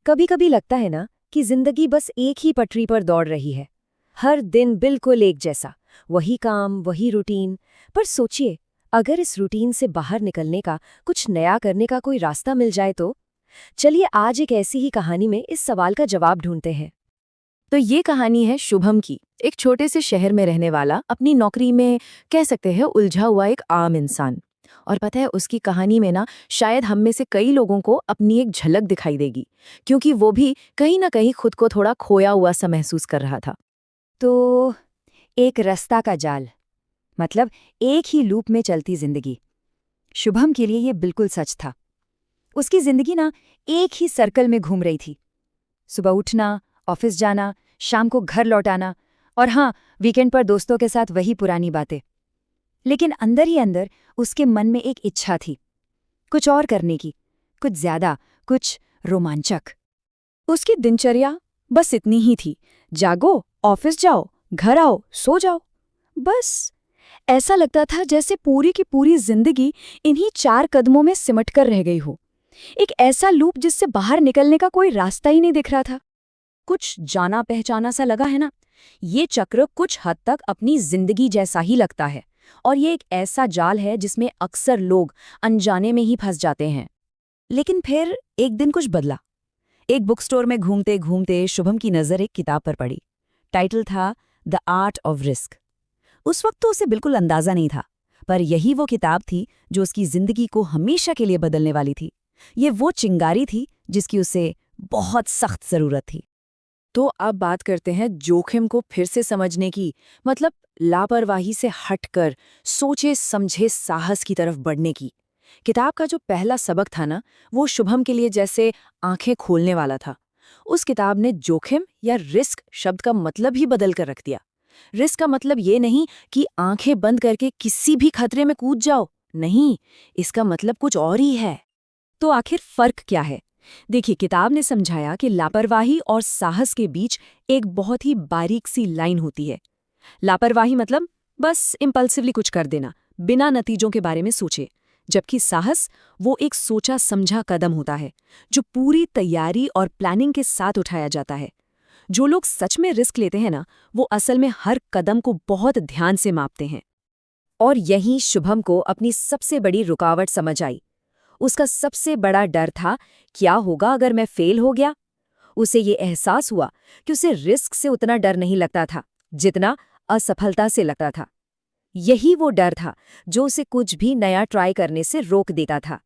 कभी कभी लगता है ना कि जिंदगी बस एक ही पटरी पर दौड़ रही है। हर दिन बिल्कुल एक जैसा, वही काम, वही रूटीन। पर सोचिए, अगर इस रूटीन से बाहर निकलने का, कुछ नया करने का कोई रास्ता मिल जाए तो। चलिए आज एक ऐसी ही कहानी में इस सवाल का जवाब ढूंढते हैं। तो ये कहानी है शुभम की। एक छोटे से शहर में रहने वाला, अपनी नौकरी में कह सकते हैं उलझा हुआ एक आम इंसान। और पता है, उसकी कहानी में ना शायद हम में से कई लोगों को अपनी एक झलक दिखाई देगी, क्योंकि वो भी कहीं ना कहीं खुद को थोड़ा खोया हुआ सा महसूस कर रहा था। तो एक रास्ता का जाल, मतलब एक ही लूप में चलती जिंदगी। शुभम के लिए ये बिल्कुल सच था। उसकी जिंदगी ना एक ही सर्कल में घूम रही थी। सुबह उठना, ऑफिस जाना, शाम को घर लौटाना, और हाँ, वीकेंड पर दोस्तों के साथ वही पुरानी बातें। लेकिन अंदर ही अंदर उसके मन में एक इच्छा थी, कुछ और करने की, कुछ ज्यादा, कुछ रोमांचक। उसकी दिनचर्या बस इतनी ही थी। जागो, ऑफिस जाओ, घर आओ, सो जाओ। बस ऐसा लगता था जैसे पूरी की पूरी जिंदगी इन्हीं 4 कदमों में सिमट कर रह गई हो। एक ऐसा लूप जिससे बाहर निकलने का कोई रास्ता ही नहीं दिख रहा था। कुछ जाना पहचाना सा लगा है ना। ये चक्र कुछ हद तक अपनी जिंदगी जैसा ही लगता है, और ये एक ऐसा जाल है जिसमें अक्सर लोग अनजाने में ही फंस जाते हैं। लेकिन फिर एक दिन कुछ बदला। एक बुक स्टोर में घूमते घूमते शुभम की नज़र एक किताब पर पड़ी। टाइटल था द आर्ट ऑफ रिस्क। उस वक्त तो उसे बिल्कुल अंदाजा नहीं था, पर यही वो किताब थी जो उसकी जिंदगी को हमेशा के लिए बदलने वाली थी। ये वो चिंगारी थी जिसकी उसे बहुत सख्त जरूरत थी। तो अब बात करते हैं जोखिम को फिर से समझने की, मतलब लापरवाही से हटकर सोचे समझे साहस की तरफ बढ़ने की। किताब का जो पहला सबक था ना, वो शुभम के लिए जैसे आंखें खोलने वाला था। उस किताब ने जोखिम या रिस्क शब्द का मतलब ही बदल कर रख दिया। रिस्क का मतलब ये नहीं कि आंखें बंद करके किसी भी खतरे में कूद जाओ, नहीं, इसका मतलब कुछ और ही है। तो आखिर फर्क क्या है? देखिए, किताब ने समझाया कि लापरवाही और साहस के बीच एक बहुत ही बारीक सी लाइन होती है। लापरवाही मतलब बस इम्पल्सिवली कुछ कर देना, बिना नतीजों के बारे में सोचे। जबकि साहस वो एक सोचा समझा कदम होता है, जो पूरी तैयारी और प्लानिंग के साथ उठाया जाता है। जो लोग सच में रिस्क लेते हैं ना, वो असल में हर कदम को बहुत ध्यान से मापते हैं। और यही शुभम को अपनी सबसे बड़ी रुकावट समझ आई। उसका सबसे बड़ा डर था, क्या होगा अगर मैं फेल हो गया? उसे ये एहसास हुआ कि उसे रिस्क से उतना डर नहीं लगता था जितना असफलता से लगता था। यही वो डर था जो उसे कुछ भी नया ट्राई करने से रोक देता था।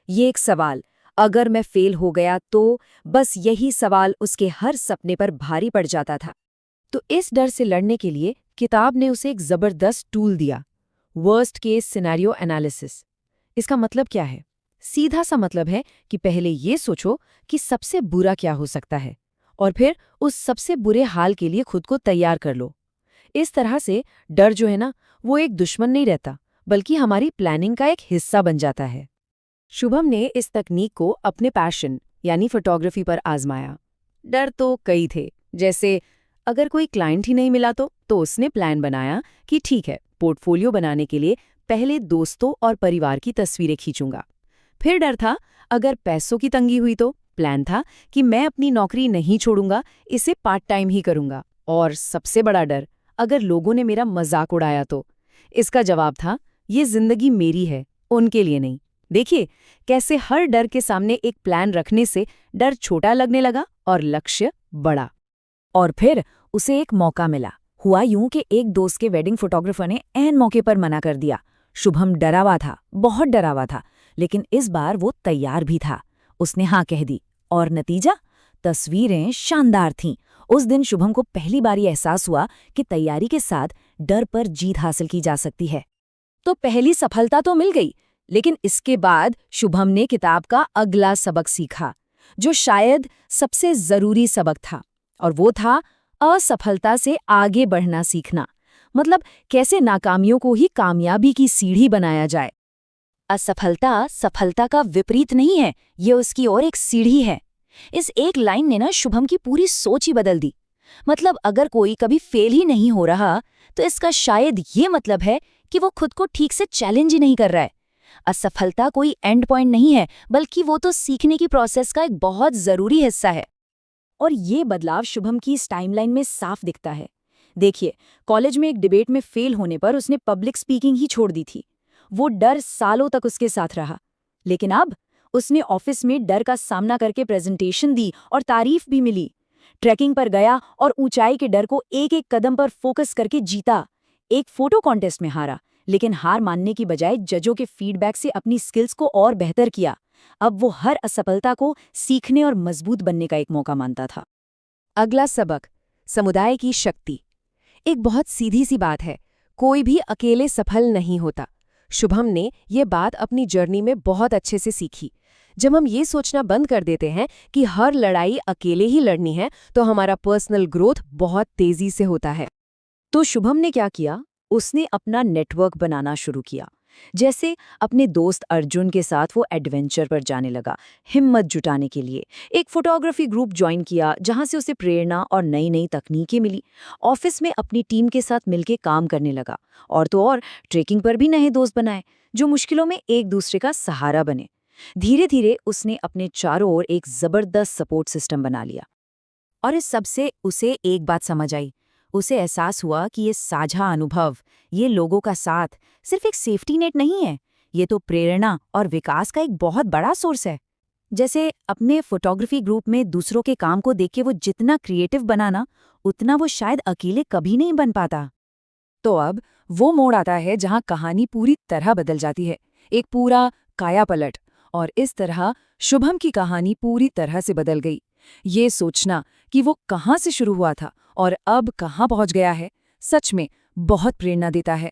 ये एक सवाल, अगर मैं फेल हो गया तो, बस यही सवाल उसके हर सपने पर भारी पड़ जाता था। तो इस डर से लड़ने के लिए किताब ने उसे एक जबरदस्त टूल दिया, वर्स्ट केस सिनेरियो एनालिसिस। इसका मतलब क्या है? सीधा सा मतलब है कि पहले ये सोचो कि सबसे बुरा क्या हो सकता है, और फिर उस सबसे बुरे हाल के लिए खुद को तैयार कर लो। इस तरह से डर जो है ना, वो एक दुश्मन नहीं रहता, बल्कि हमारी प्लानिंग का एक हिस्सा बन जाता है। शुभम ने इस तकनीक को अपने पैशन यानी फोटोग्राफी पर आजमाया। डर तो कई थे, जैसे अगर कोई क्लाइंट ही नहीं मिला तो उसने प्लान बनाया कि ठीक है, पोर्टफोलियो बनाने के लिए पहले दोस्तों और परिवार की तस्वीरें खींचूंगा। फिर डर था, अगर पैसों की तंगी हुई तो प्लान था कि मैं अपनी नौकरी नहीं छोड़ूंगा, इसे पार्ट टाइम ही करूंगा। और सबसे बड़ा डर, अगर लोगों ने मेरा मजाक उड़ाया तो। इसका जवाब था, ये जिंदगी मेरी है, उनके लिए नहीं। देखिए कैसे हर डर के सामने एक प्लान रखने से डर छोटा लगने लगा और लक्ष्य बड़ा। और फिर उसे एक मौका मिला। हुआ यूं कि एक दोस्त के वेडिंग फोटोग्राफर ने ऐन मौके पर मना कर दिया। शुभम डरा हुआ था, बहुत डरा हुआ था, लेकिन इस बार वो तैयार भी था। उसने हाँ कह दी, और नतीजा? तस्वीरें शानदार थीं। उस दिन शुभम को पहली बार ये एहसास हुआ कि तैयारी के साथ डर पर जीत हासिल की जा सकती है। तो पहली सफलता तो मिल गई, लेकिन इसके बाद शुभम ने किताब का अगला सबक सीखा, जो शायद सबसे जरूरी सबक था, और वो था असफलता से आगे बढ़ना सीखना। मतलब कैसे नाकामियों को ही कामयाबी की सीढ़ी बनाया जाए। असफलता सफलता का विपरीत नहीं है, ये उसकी और एक सीढ़ी है। इस एक लाइन ने ना शुभम की पूरी सोच ही बदल दी। मतलब अगर कोई कभी फेल ही नहीं हो रहा, तो इसका शायद ये मतलब है कि वो खुद को ठीक से चैलेंज ही नहीं कर रहा है। असफलता कोई एंड पॉइंट नहीं है, बल्कि वो तो सीखने की प्रोसेस का एक बहुत ज़रूरी हिस्सा है। और ये बदलाव शुभम की इस टाइमलाइन में साफ दिखता है। देखिए, कॉलेज में एक डिबेट में फेल होने पर उसने पब्लिक स्पीकिंग ही छोड़ दी थी। वो डर सालों तक उसके साथ रहा। लेकिन अब उसने ऑफिस में डर का सामना करके प्रेजेंटेशन दी और तारीफ भी मिली। ट्रैकिंग पर गया और ऊंचाई के डर को एक एक कदम पर फोकस करके जीता। एक फोटो कॉन्टेस्ट में हारा, लेकिन हार मानने की बजाय जजों के फीडबैक से अपनी स्किल्स को और बेहतर किया। अब वो हर असफलता को सीखने और मजबूत बनने का एक मौका मानता था। अगला सबक, समुदाय की शक्ति। एक बहुत सीधी सी बात है, कोई भी अकेले सफल नहीं होता। शुभम ने ये बात अपनी जर्नी में बहुत अच्छे से सीखी। जब हम ये सोचना बंद कर देते हैं कि हर लड़ाई अकेले ही लड़नी है, तो हमारा पर्सनल ग्रोथ बहुत तेजी से होता है। तो शुभम ने क्या किया? उसने अपना नेटवर्क बनाना शुरू किया। जैसे अपने दोस्त अर्जुन के साथ वो एडवेंचर पर जाने लगा, हिम्मत जुटाने के लिए। एक फोटोग्राफी ग्रुप ज्वाइन किया, जहां से उसे प्रेरणा और नई नई तकनीकें मिली। ऑफिस में अपनी टीम के साथ मिलकर काम करने लगा। और तो और ट्रेकिंग पर भी नए दोस्त बनाए, जो मुश्किलों में एक दूसरे का सहारा बने। धीरे धीरे उसने अपने चारों ओर एक जबरदस्त सपोर्ट सिस्टम बना लिया। और इस सबसे उसे एक बात समझ आई। उसे एहसास हुआ कि ये साझा अनुभव, ये लोगों का साथ, सिर्फ एक सेफ्टी नेट नहीं है, ये तो प्रेरणा और विकास का एक बहुत बड़ा सोर्स है। जैसे अपने फोटोग्राफी ग्रुप में दूसरों के काम को देख के वो जितना क्रिएटिव बनाना, उतना वो शायद अकेले कभी नहीं बन पाता। तो अब वो मोड़ आता है जहां कहानी पूरी तरह बदल जाती है, एक पूरा कायापलट। और इस तरह शुभम की कहानी पूरी तरह से बदल गई। ये सोचना कि वो कहाँ से शुरू हुआ था और अब कहाँ पहुंच गया है, सच में बहुत प्रेरणा देता है।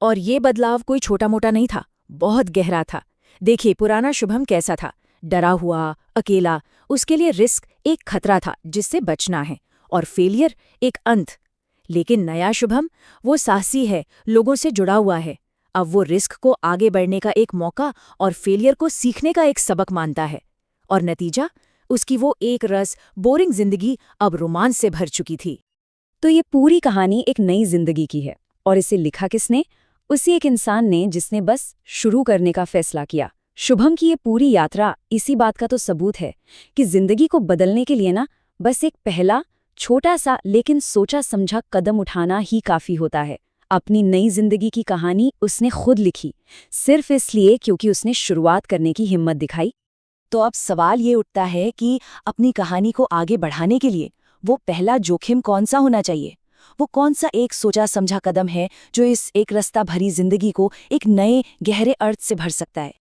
और ये बदलाव कोई छोटा मोटा नहीं था, बहुत गहरा था। देखिए, पुराना शुभम कैसा था? डरा हुआ, अकेला। उसके लिए रिस्क एक खतरा था जिससे बचना है, और फेलियर एक अंत। लेकिन नया शुभम, वो साहसी है, लोगों से जुड़ा हुआ है। अब वो रिस्क को आगे बढ़ने का एक मौका और फेलियर को सीखने का एक सबक मानता है। और नतीजा, उसकी वो एक रस बोरिंग जिंदगी अब रोमांच से भर चुकी थी। तो ये पूरी कहानी एक नई जिंदगी की है। और इसे लिखा किसने? उसी एक इंसान ने जिसने बस शुरू करने का फैसला किया। शुभम की ये पूरी यात्रा इसी बात का तो सबूत है कि जिंदगी को बदलने के लिए ना, बस एक पहला छोटा सा लेकिन सोचा समझा कदम उठाना ही काफी होता है। अपनी नई जिंदगी की कहानी उसने खुद लिखी, सिर्फ इसलिए क्योंकि उसने शुरुआत करने की हिम्मत दिखाई। तो अब सवाल ये उठता है कि अपनी कहानी को आगे बढ़ाने के लिए वो पहला जोखिम कौन सा होना चाहिए? वो कौन सा एक सोचा समझा कदम है जो इस एक रास्ता भरी जिंदगी को एक नए गहरे अर्थ से भर सकता है?